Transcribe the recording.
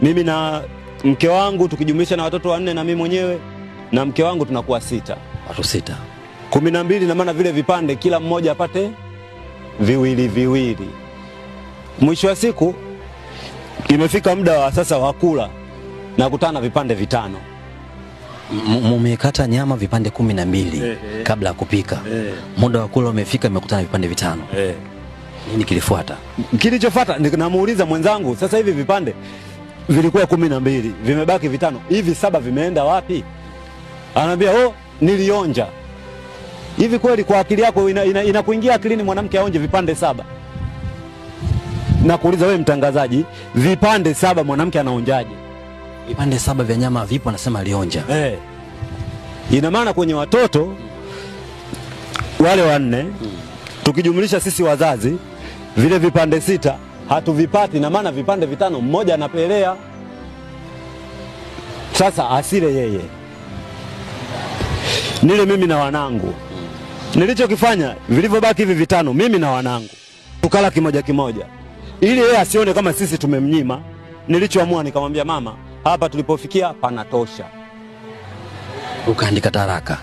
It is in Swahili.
Mimi na mke wangu tukijumlisha na watoto 4 na mimi mwenyewe na mke wangu tunakuwa 6. Watu 6. 12, na maana vile vipande kila mmoja apate viwili. Mwisho wa siku imefika muda wa sasa wa kula na kutana vipande 5. Mumekata nyama vipande 12 kabla ya kupika. Muda wa kula umefika, imekutana vipande 5. Nini kilifuata? Kilichofuata namuuliza mwenzangu, sasa hivi vipande vilikuwa 12, vimebaki 5. Hivi 7 vimeenda wapi? Anambia nilionja. Hivi kweli kwa akili yako inakuingia akilini mwanamke aonje vipande 7? Na kuuliza wewe mtangazaji, vipande 7 mwanamke anaonjaje? Vipande 7 vya nyama vipo, anasema alionja. Ina maana kwenye watoto wale 4 tukijumlisha sisi wazazi vile vipande 6 hatuvipati, na maana vipande 5 mmoja anapelea. Sasa asile yeye, nile mimi na wanangu. Nilichokifanya vilivyobaki hivi 5, mimi na wanangu tukala kimoja, ili yeye asione kama sisi tumemnyima. Nilichoamua nikamwambia mama, hapa tulipofikia panatosha. Ukaandika taraka.